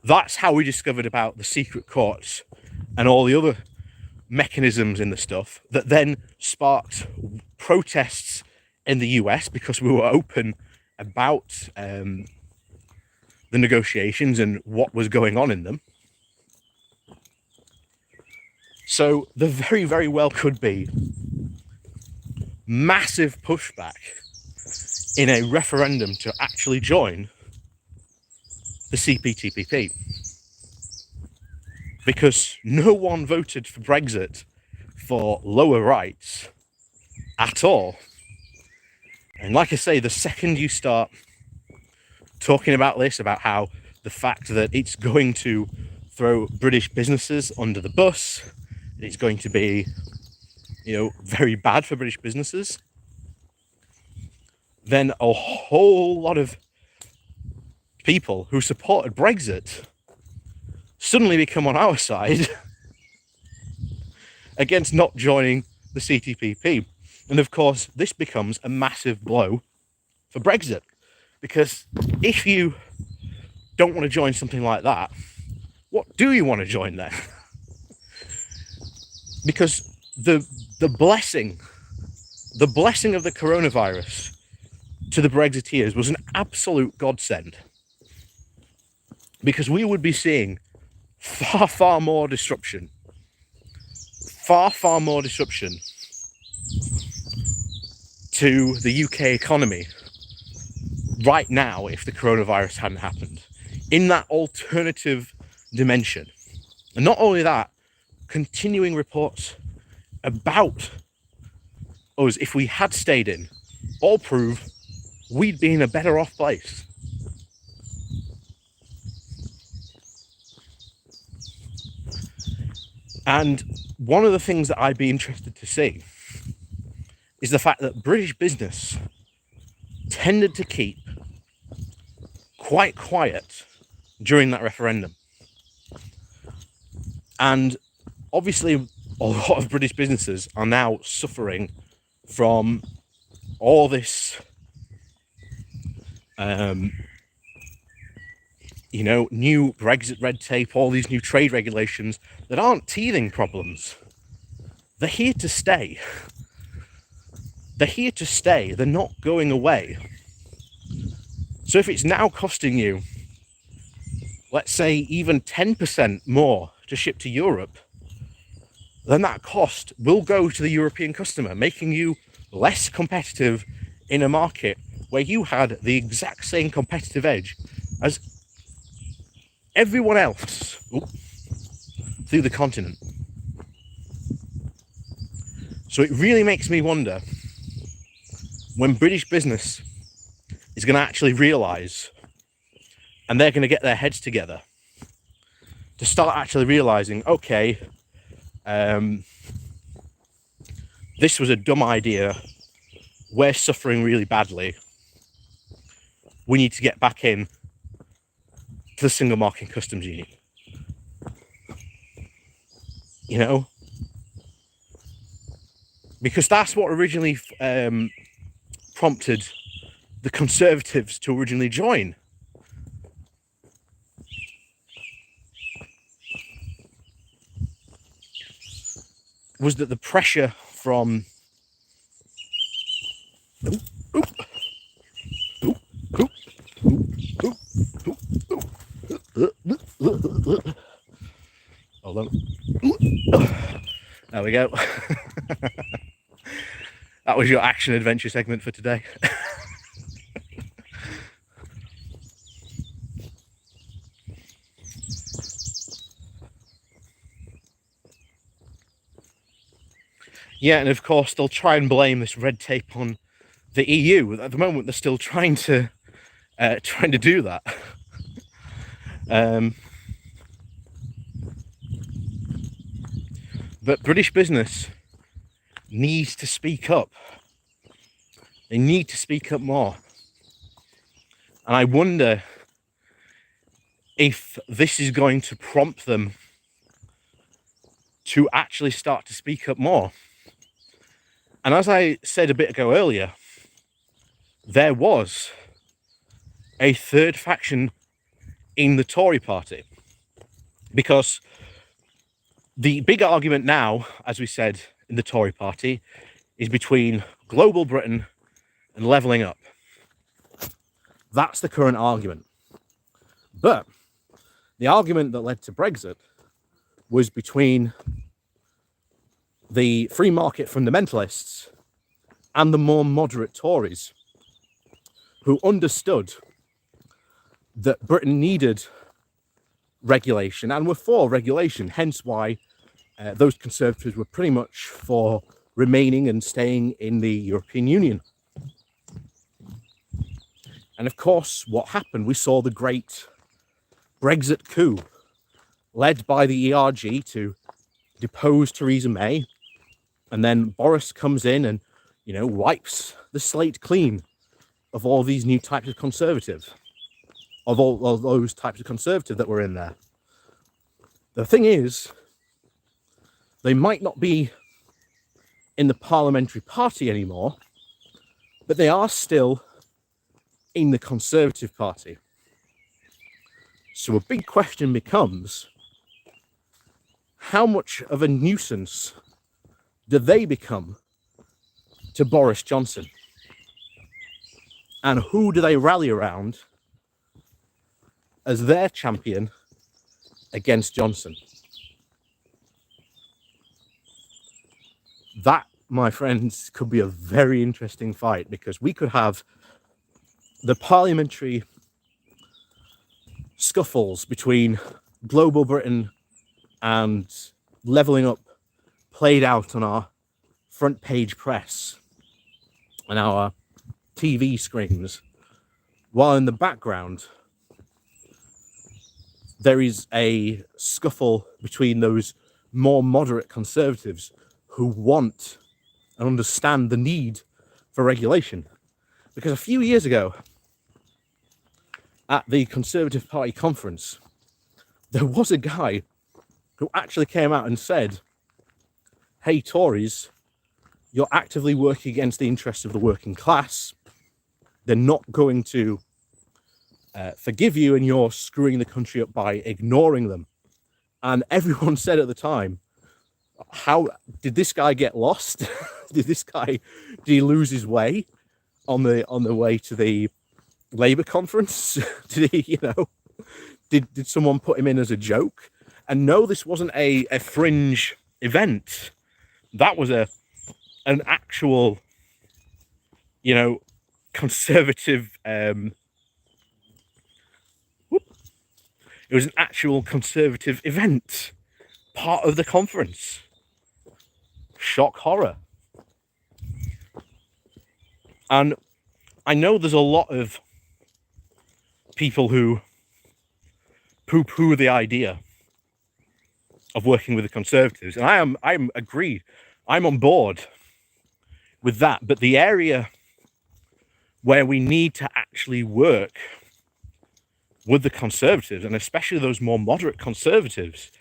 that's how we discovered about the secret courts and all the other mechanisms in the stuff that then sparked protests in the US, because we were open about the negotiations and what was going on in them. So there very, very well could be massive pushback in a referendum to actually join the CPTPP, because no one voted for Brexit for lower rights at all. And like I say, the second you start talking about this, about how the fact that it's going to throw British businesses under the bus, it's going to be, very bad for British businesses, then a whole lot of people who supported Brexit suddenly become on our side against not joining the CTPP. And of course, this becomes a massive blow for Brexit, because if you don't want to join something like that, what do you want to join then? Because the blessing of the coronavirus to the Brexiteers was an absolute godsend, because we would be seeing far more disruption to the UK economy right now if the coronavirus hadn't happened, in that alternative dimension. And not only that, continuing reports about us, if we had stayed in, all prove we'd be in a better off place. And one of the things that I'd be interested to see is the fact that British business tended to keep quite quiet during that referendum. And obviously, a lot of British businesses are now suffering from all this, new Brexit red tape, all these new trade regulations that aren't teething problems. They're here to stay. They're not going away. So if it's now costing you, let's say, even 10% more to ship to Europe, then that cost will go to the European customer, making you less competitive in a market where you had the exact same competitive edge as everyone else through the continent. So it really makes me wonder when British business is going to actually realise, and they're going to get their heads together to start actually realising, okay, this was a dumb idea, we're suffering really badly, we need to get back in to the single market customs union. Because that's what originally prompted the Conservatives to originally join. Was that the pressure from hold on. There we go. That was your action adventure segment for today. Yeah, and of course they'll try and blame this red tape on the EU. At the moment, they're still trying to do that. But British business needs to speak up. They need to speak up more. And I wonder if this is going to prompt them to actually start to speak up more. And as I said a bit ago earlier, there was a third faction in the Tory party. Because the big argument now, as we said, in the Tory party is between global Britain and levelling up. That's the current argument. But the argument that led to Brexit was between the free market fundamentalists and the more moderate Tories, who understood that Britain needed regulation and were for regulation, hence why those Conservatives were pretty much for remaining and staying in the European Union. And of course, what happened? We saw the great Brexit coup led by the ERG to depose Theresa May. And then Boris comes in and, wipes the slate clean of all these new types of Conservative, of all those types of Conservative that were in there. The thing is, they might not be in the parliamentary party anymore, but they are still in the Conservative Party. So a big question becomes, how much of a nuisance do they become to Boris Johnson? And who do they rally around as their champion against Johnson? That, my friends, could be a very interesting fight, because we could have the parliamentary scuffles between global Britain and levelling up played out on our front page press and our TV screens, while in the background there is a scuffle between those more moderate Conservatives who want and understand the need for regulation. Because a few years ago, at the Conservative Party conference, there was a guy who actually came out and said, hey, Tories, you're actively working against the interests of the working class. They're not going to forgive you, and you're screwing the country up by ignoring them. And everyone said at the time, how did this guy get lost? Did he lose his way on the way to the Labour conference? Did he, did someone put him in as a joke? And no, this wasn't a fringe event. That was an actual, conservative, it was an actual conservative event, part of the conference. Shock horror. And I know there's a lot of people who poo-poo the idea of working with the Conservatives, and I'm agreed. I'm on board with that. But the area where we need to actually work with the Conservatives, and especially those more moderate Conservatives,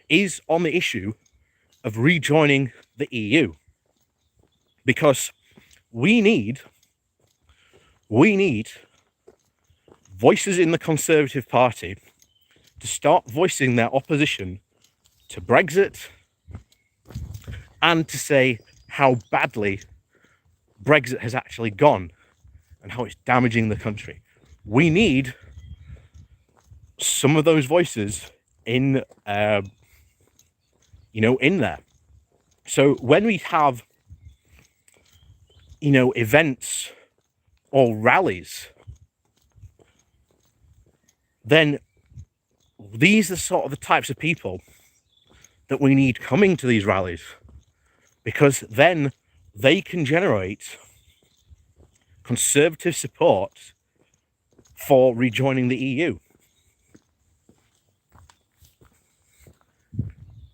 is on the issue of rejoining the EU. Because we need voices in the Conservative Party to start voicing their opposition to Brexit, and to say how badly Brexit has actually gone and how it's damaging the country. We need some of those voices in there. So when we have events or rallies, then these are sort of the types of people that we need coming to these rallies, because then they can generate Conservative support for rejoining the EU.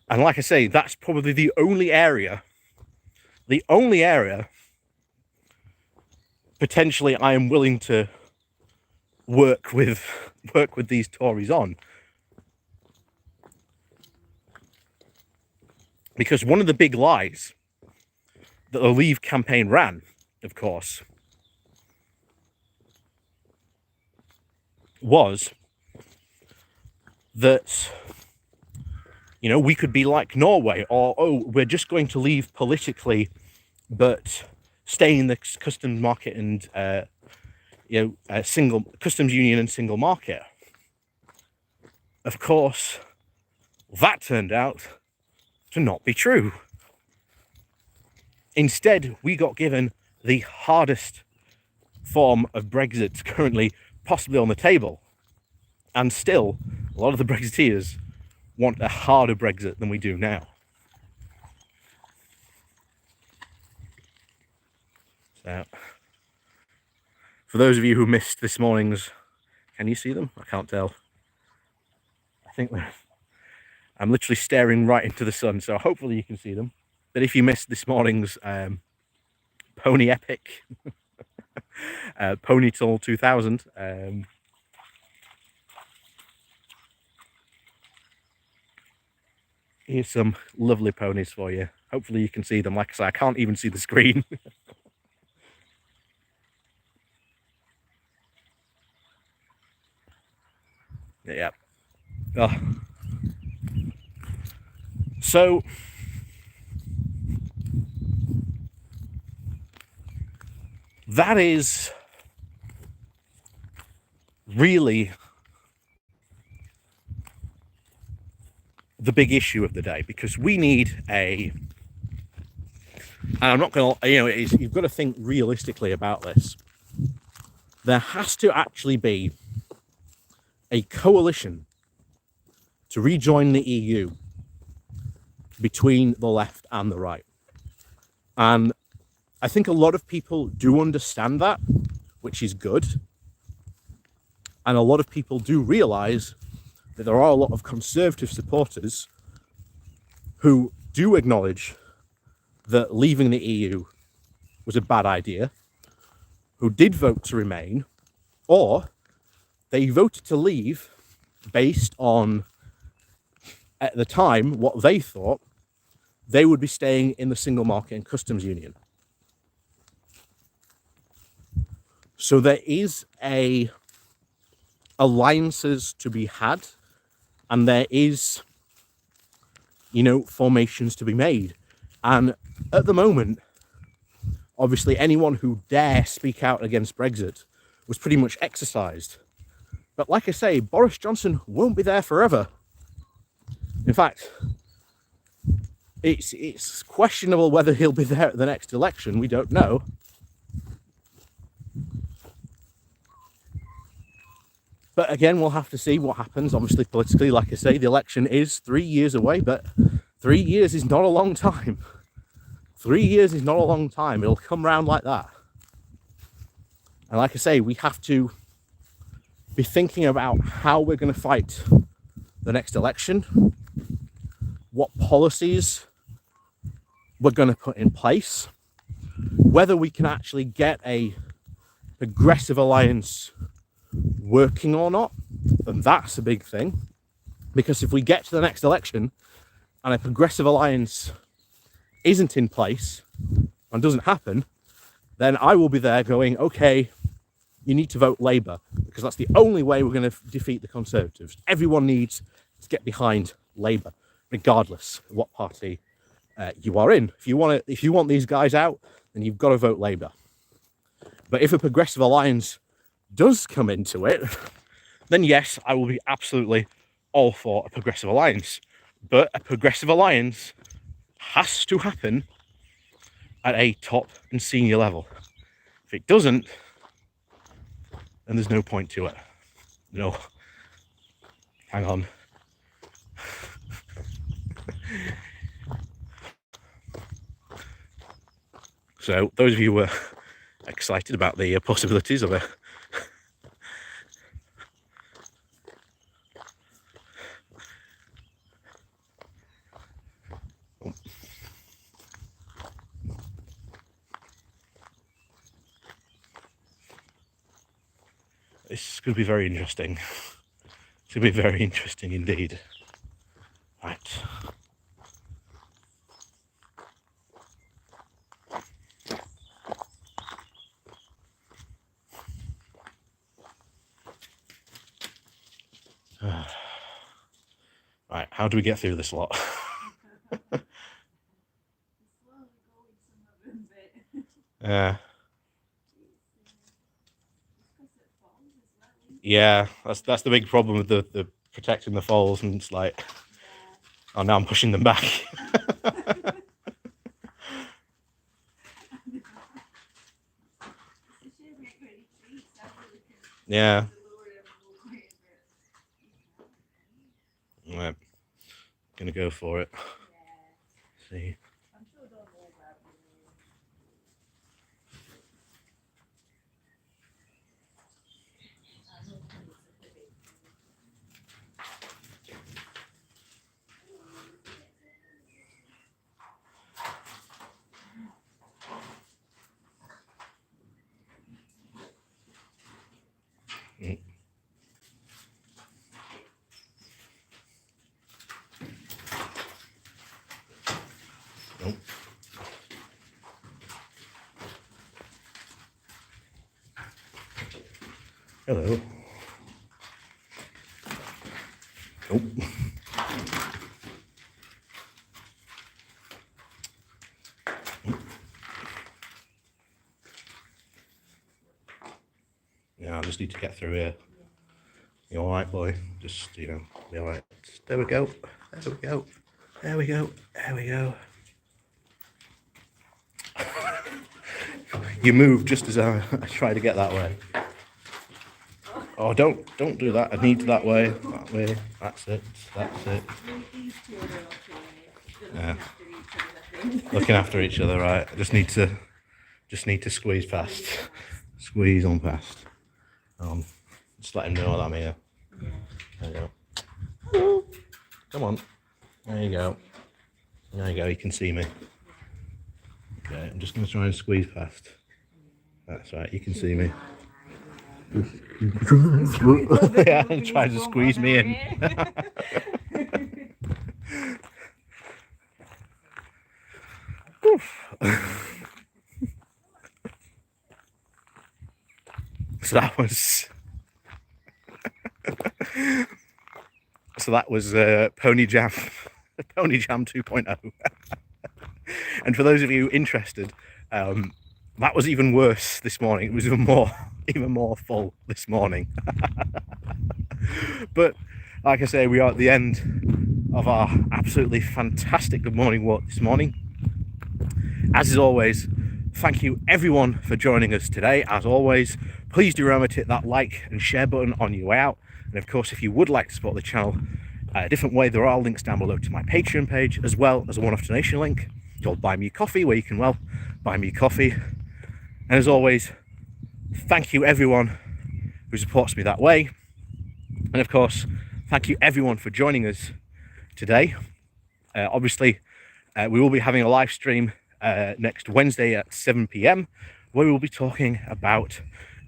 And like I say, that's probably the only area potentially I am willing to work with these Tories on. Because one of the big lies that the Leave campaign ran, of course, was that, we could be like Norway, or, we're just going to leave politically, but stay in the customs market and, a single customs union and single market. Of course, that turned out to not be true. Instead, we got given the hardest form of Brexit currently possibly on the table. And still, a lot of the Brexiteers want a harder Brexit than we do now. So, for those of you who missed this morning's, can you see them? I can't tell. I think I'm literally staring right into the sun, so hopefully you can see them. But if you missed this morning's Pony Epic, Ponytail 2000, here's some lovely ponies for you. Hopefully you can see them. Like I say, I can't even see the screen. Yeah. Oh. So that is really the big issue of the day, because we need and I'm not going to, you've got to think realistically about this. There has to actually be a coalition to rejoin the EU between the left and the right. And I think a lot of people do understand that, which is good. And a lot of people do realise that there are a lot of conservative supporters who do acknowledge that leaving the EU was a bad idea, who did vote to remain, or they voted to leave based on, at the time, what they thought they would be staying in the single market and customs union. So there is alliances to be had, and there is, formations to be made. And at the moment, obviously, anyone who dare speak out against Brexit was pretty much exercised. But like I say, Boris Johnson won't be there forever. In fact, it's questionable whether he'll be there at the next election. We don't know. But again, we'll have to see what happens. Obviously, politically, like I say, the election is 3 years away, but 3 years is not a long time. 3 years is not a long time. It'll come round like that. And like I say, we have to be thinking about how we're going to fight the next election, what policies we're going to put in place, whether we can actually get a progressive alliance working or not. And that's a big thing, because if we get to the next election and a progressive alliance isn't in place and doesn't happen, then I will be there going, okay, you need to vote Labour, because that's the only way we're going to defeat the Conservatives. Everyone needs to get behind Labour, regardless of what party you are in. If you want these guys out, then you've got to vote Labour. But if a progressive alliance does come into it, then yes, I will be absolutely all for a progressive alliance. But a progressive alliance has to happen at a top and senior level. If it doesn't, then there's no point to it. No. Hang on. So those of you who are excited about the possibilities of a this is going to be very interesting. It's going to be very interesting indeed. Right. Right, how do we get through this lot? Yeah, that's the big problem with the protecting the falls, and it's like, oh, now I'm pushing them back. Yeah. Right. Gonna go for it. See. Hello. Oh. Yeah, I just need to get through here. You alright, boy? Just, you know, be alright. There we go. There we go. There we go. There we go. You move just as I try to get that way. Oh, don't do that. I need that way. That way. That's it. That's it. Yeah. Looking after each other, right? I just need to squeeze past. Squeeze on past. Just let him know that I'm here. There you go. Come on. There you go. There you go. You can see me. Okay, I'm just going to try and squeeze past. That's right. You can see me. Yeah, I'm trying to squeeze me in. So that was Pony Jam 2.0. And for those of you interested, that was even worse this morning. It was even more full this morning. But like I say, we are at the end of our absolutely fantastic good morning walk this morning. As is always, thank you everyone for joining us today. As always, please do remember to hit that like and share button on your way out. And of course, if you would like to support the channel a different way, there are links down below to my Patreon page, as well as a one-off donation link called Buy Me a Coffee, where you can, well, buy me a coffee. And as always, thank you everyone who supports me that way. And of course, thank you everyone for joining us today. Obviously, we will be having a live stream next Wednesday at 7 p.m, where we will be talking about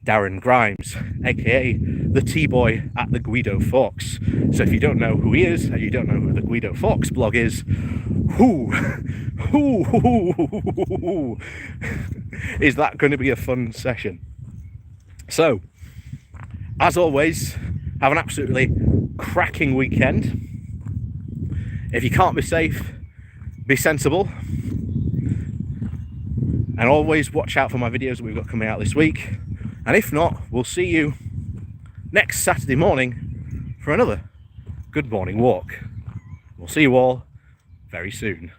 Darren Grimes, aka the T-boy at the Guido Fawkes. So if you don't know who he is, and you don't know who the Guido Fawkes blog is, is that going to be a fun session? So, as always, have an absolutely cracking weekend. If you can't be safe, be sensible. And always watch out for my videos that we've got coming out this week. And if not, we'll see you next Saturday morning for another good morning walk. We'll see you all very soon.